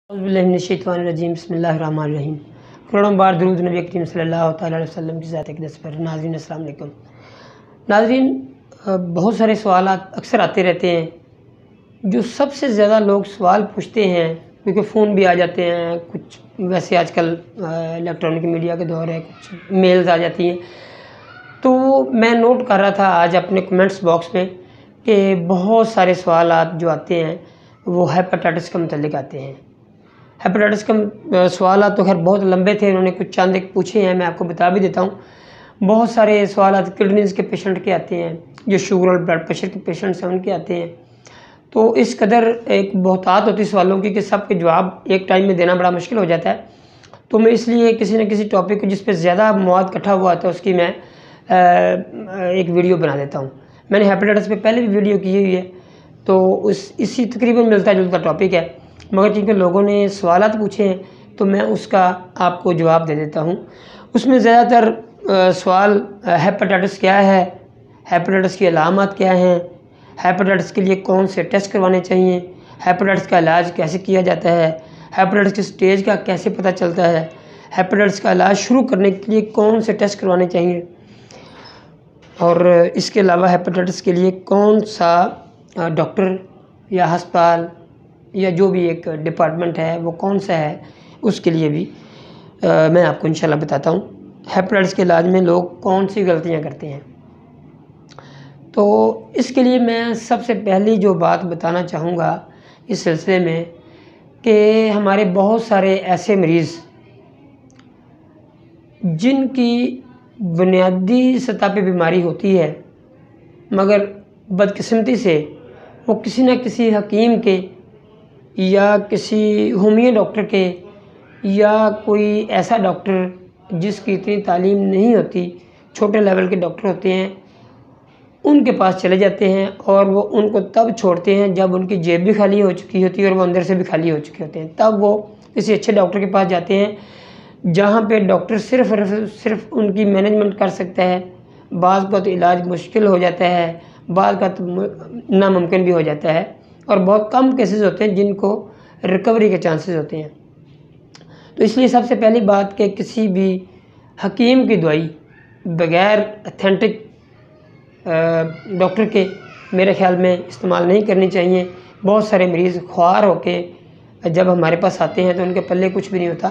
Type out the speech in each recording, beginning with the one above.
औज़ुबिल्लाहिमिनश्शैतानिर्रजीम बिस्मिल्लाहिर्रहमानिर्रहीम। करोड़ों बार दुरूद नबी करीम सल्लल्लाहु तआला अलैहि वसल्लम की ज़ात अक़दस पर। नाज़रीन अस्सलाम वालेकुम। नाज़रीन, बहुत सारे सवालात अक्सर आते रहते हैं। जो सबसे ज़्यादा लोग सवाल पूछते हैं, क्योंकि फ़ोन भी आ जाते हैं, कुछ वैसे आजकल इलेक्ट्रॉनिक मीडिया के दौर है, कुछ मेल्स आ जाती हैं। तो मैं नोट कर रहा था आज अपने कमेंट्स बॉक्स में कि बहुत सारे सवालात जो आते हैं वो हेपेटाइटिस के मुतल्लिक़ आते हैं। हेपेटाइटिस के सवालात तो खैर बहुत लंबे थे, उन्होंने कुछ चंद एक पूछे हैं, मैं आपको बता भी देता हूँ। बहुत सारे सवालात किडनीज़ के पेशेंट के आते हैं, जो शुगर और ब्लड प्रेशर के पेशेंट्स हैं उनके आते हैं। तो इस कदर एक बहुतात होती सवालों की कि सबके जवाब एक टाइम में देना बड़ा मुश्किल हो जाता है। तो मैं इसलिए किसी न किसी टॉपिक को जिस पे ज़्यादा मवाद इकट्ठा हुआ था उसकी मैं एक वीडियो बना देता हूँ। मैंने हेपेटाइटिस पे पहले भी वीडियो की हुई है, तो इसी तकरीबन मिलता जुलता टॉपिक है, मगर क्योंकि लोगों ने सवालात पूछे हैं तो मैं उसका आपको जवाब दे देता हूँ। उसमें ज़्यादातर सवाल हेपेटाइटिस क्या है, हेपेटाइटिस की अलामत क्या हैं, हेपेटाइटिस के लिए कौन से टेस्ट करवाने चाहिए, हेपेटाइटिस का इलाज कैसे किया जाता है, हेपेटाइटिस की स्टेज का कैसे पता चलता है, हेपेटाइटिस का इलाज शुरू करने के लिए कौन से टेस्ट करवाने चाहिए, और इसके अलावा हेपेटाइटिस के लिए कौन सा डॉक्टर या अस्पताल या जो भी एक डिपार्टमेंट है वो कौन सा है, उसके लिए भी मैं आपको इंशाल्लाह बताता हूँ। हेपेटाइटिस के इलाज में लोग कौन सी गलतियाँ करते हैं। तो इसके लिए मैं सबसे पहली जो बात बताना चाहूँगा इस सिलसिले में कि हमारे बहुत सारे ऐसे मरीज़ जिनकी बुनियादी सतह पे बीमारी होती है, मगर बदकिस्मती से वो किसी न किसी हकीम के या किसी होमियो डॉक्टर के या कोई ऐसा डॉक्टर जिसकी इतनी तालीम नहीं होती, छोटे लेवल के डॉक्टर होते हैं, उनके पास चले जाते हैं और वो उनको तब छोड़ते हैं जब उनकी जेब भी खाली हो चुकी होती है और वो अंदर से भी खाली हो चुके होते हैं। तब वो किसी अच्छे डॉक्टर के पास जाते हैं जहाँ पे डॉक्टर सिर्फ उनकी मैनेजमेंट कर सकता है। बाज़ का तो इलाज मुश्किल हो जाता है, बाज़ का तो नामुमकिन भी हो जाता है, और बहुत कम केसेस होते हैं जिनको रिकवरी के चांसेस होते हैं। तो इसलिए सबसे पहली बात कि किसी भी हकीम की दवाई बग़ैर अथेंटिक डॉक्टर के मेरे ख़्याल में इस्तेमाल नहीं करनी चाहिए। बहुत सारे मरीज़ ख्वार होके जब हमारे पास आते हैं तो उनके पल्ले कुछ भी नहीं होता।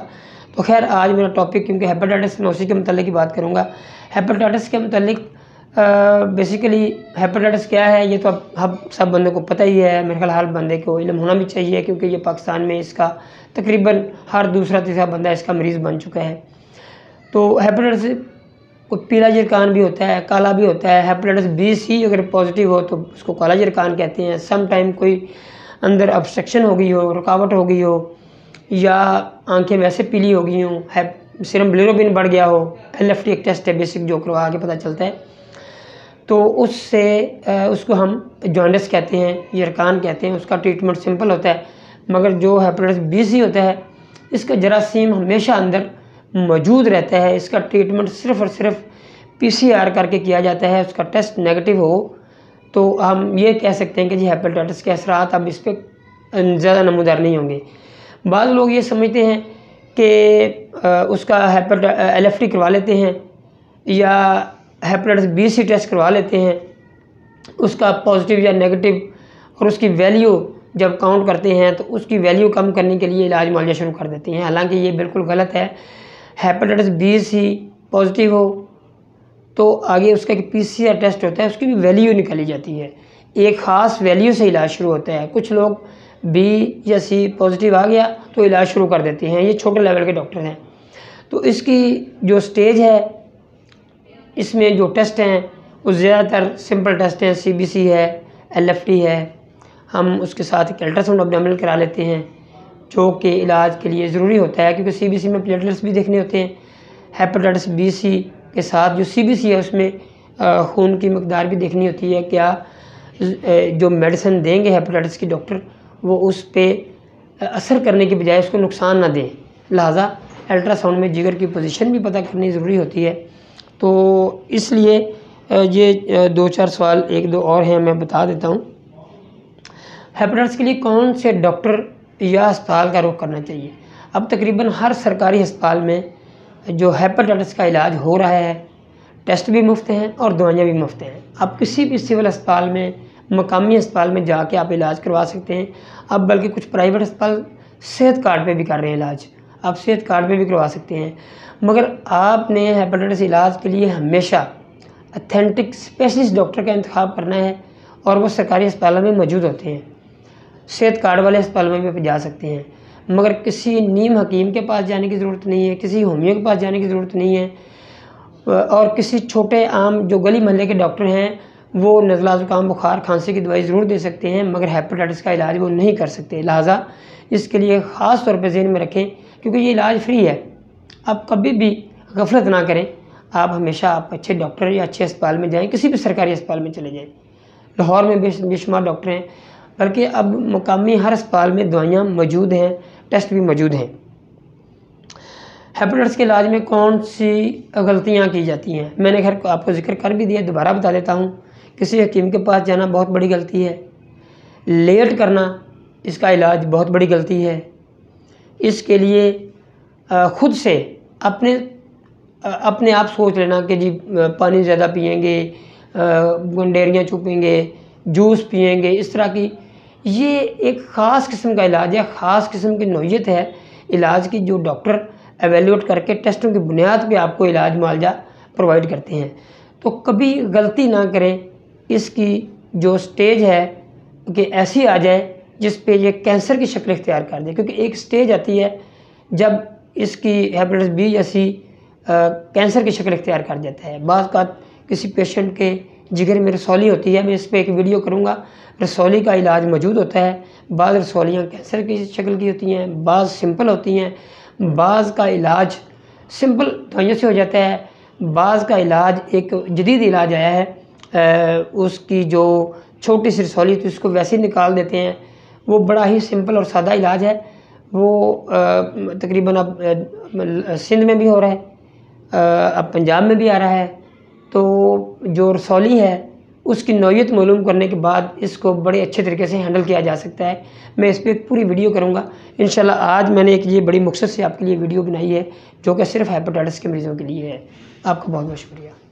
तो खैर आज मेरा टॉपिक, क्योंकि हेपेटाइटिस में उसी के मतलब की बात करूँगा। हेपेटाइटिस के मतलब बेसिकली हेपेटाइटिस क्या है ये तो अब सब बंदों को पता ही है, मेरे ख्याल हर बंदे को इल्म होना भी चाहिए, क्योंकि ये पाकिस्तान में इसका तकरीबन हर दूसरा तीसरा बंदा इसका मरीज़ बन चुका है। तो हेपेटाइटिस कोई पीला जिरकान भी होता है, काला भी होता है। हेपेटाइटिस बी सी अगर पॉजिटिव हो तो उसको काला जिरकान कहते हैं। सम टाइम कोई अंदर ऑब्स्ट्रक्शन हो गई हो, रुकावट हो गई हो, या आंखें वैसे पीली हो गई हों, सीरम बिलिरुबिन बढ़ गया हो। LFT एक टेस्ट है बेसिक जो करवा के पता चलता है, तो उससे उसको हम जॉन्डिस कहते हैं, जिरकान कहते हैं। उसका ट्रीटमेंट सिंपल होता है, मगर जो हेपेटाइटिस बी सी होता है इसका जरासीम हमेशा अंदर मौजूद रहता है। इसका ट्रीटमेंट सिर्फ़ और सिर्फ PCR करके किया जाता है। उसका टेस्ट नेगेटिव हो तो हम ये कह सकते हैं कि जी हेपेटाइटिस के असरात अब इस पर ज़्यादा नमूदार नहीं होंगे। बाद लोग ये समझते हैं कि उसका LFT करवा लेते हैं या हेपेटाइटिस बी सी टेस्ट करवा लेते हैं, उसका पॉजिटिव या नेगेटिव, और उसकी वैल्यू जब काउंट करते हैं तो उसकी वैल्यू कम करने के लिए इलाज मुआलजा शुरू कर देते हैं। हालांकि ये बिल्कुल गलत है। हेपेटाइटिस बी सी पॉजिटिव हो तो आगे उसका एक PCR टेस्ट होता है, उसकी भी वैल्यू निकाली जाती है, एक ख़ास वैल्यू से इलाज शुरू होता है। कुछ लोग B या C पॉजिटिव आ गया तो इलाज शुरू कर देते हैं, ये छोटे लेवल के डॉक्टर हैं। तो इसकी जो स्टेज है, इसमें जो टेस्ट हैं वो ज़्यादातर सिंपल टेस्ट हैं। CBC है, LFT है, हम उसके साथ एक अल्ट्रासाउंड एब्डोमिनल करा लेते हैं जो कि इलाज के लिए ज़रूरी होता है, क्योंकि CBC में प्लेटलेट्स भी देखने होते हैं। हेपेटाइटिस बी सी के साथ जो CBC है उसमें खून की मकदार भी देखनी होती है। क्या जो मेडिसिन देंगे हेपेटाइटिस की डॉक्टर वो उस पर असर करने के बजाय उसको नुकसान ना दें, लिहाजा अल्ट्रासाउंड में जिगर की पोजीशन भी पता करनी ज़रूरी होती है। तो इसलिए ये 2-4 सवाल, 1-2 और हैं, मैं बता देता हूँ। हेपेटाइटिस के लिए कौन से डॉक्टर या अस्पताल का रुख करना चाहिए। अब तकरीबन हर सरकारी अस्पताल में जो हेपेटाइटिस का इलाज हो रहा है, टेस्ट भी मुफ्त हैं और दवाइयाँ भी मुफ्त हैं। आप किसी भी सिविल अस्पताल में, मकामी अस्पताल में जाके आप इलाज करवा सकते हैं। अब बल्कि कुछ प्राइवेट अस्पताल सेहत कार्ड पे भी कर रहे हैं इलाज, आप सेहत कार्ड पे भी करवा सकते हैं। मगर आपने हेपेटाइटिस इलाज के लिए हमेशा ऑथेंटिक स्पेशलिस्ट डॉक्टर का इंतखाब करना है और वो सरकारी अस्पतालों में मौजूद होते हैं। सेहत कार्ड वाले अस्पतालों में भी जा सकते हैं, मगर किसी नीम हकीम के पास जाने की ज़रूरत नहीं है, किसी होमियो के पास जाने की ज़रूरत नहीं है, और किसी छोटे आम जो गली मोहल्ले के डॉक्टर हैं वो नज़ला ज़ुकाम बुखार खांसी की दवाई ज़रूर दे सकते हैं, मगर हेपेटाइटिस का इलाज वो नहीं कर सकते। लिहाजा इसके लिए ख़ास तौर पर ज़हन में रखें, क्योंकि ये इलाज फ्री है। आप कभी भी गफलत ना करें, आप हमेशा आप अच्छे डॉक्टर या अच्छे अस्पताल में जाएँ, किसी भी सरकारी अस्पताल में चले जाएँ। लाहौर में बेशुमार डॉक्टर हैं, बल्कि अब मुकामी हर अस्पताल में दवाइयाँ मौजूद हैं, टेस्ट भी मौजूद हैं। हेपेटाइटिस के इलाज में कौन सी गलतियाँ की जाती हैं, मैंने खैर आपको जिक्र कर भी दिया, दोबारा बता देता हूँ। किसी हकीम के पास जाना बहुत बड़ी गलती है। लेट करना इसका इलाज बहुत बड़ी गलती है। इसके लिए ख़ुद से अपने आप सोच लेना कि जी पानी ज़्यादा पिएंगे, गंडेरियाँ चूपेंगे, जूस पिएंगे, इस तरह की, ये एक ख़ास किस्म का इलाज है, ख़ास किस्म की नौइयत है इलाज की, जो डॉक्टर एवेल्यूएट करके टेस्टों की बुनियाद पे आपको इलाज मुआवजा प्रोवाइड करते हैं। तो कभी गलती ना करें। इसकी जो स्टेज है कि ऐसी आ जाए जिस पे ये कैंसर की शक्ल इख्तियार कर दे, क्योंकि एक स्टेज आती है जब इसकी हेपेटाइटिस बी या सी कैंसर की शक्ल इख्तियार कर जाता है। बाज़ औक़ात किसी पेशेंट के जिगर में रसौली होती है, मैं इस पर एक वीडियो करूँगा, रसौली का इलाज मौजूद होता है। बाज़ रसौलियाँ कैंसर की शक्ल की होती हैं, बाज़ सिंपल होती हैं, बाज़ का इलाज सिंपल दवाइयों से हो जाता है, बाज़ का इलाज एक जदीद इलाज आया है, उसकी जो छोटी सी रसौली थी उसको वैसे ही निकाल देते हैं। वो बड़ा ही सिंपल और सादा इलाज है। वो तकरीबन अब सिंध में भी हो रहा है, अब पंजाब में भी आ रहा है। तो जो रसौली है उसकी नौइयत मालूम करने के बाद इसको बड़े अच्छे तरीके से हैंडल किया जा सकता है। मैं इस पर एक पूरी वीडियो करूँगा इंशाल्लाह। आज मैंने एक ये बड़ी मकसद से आपके लिए वीडियो बनाई है, जो कि सिर्फ हेपेटाइटिस के मरीज़ों के लिए है। आपका बहुत बहुत शुक्रिया।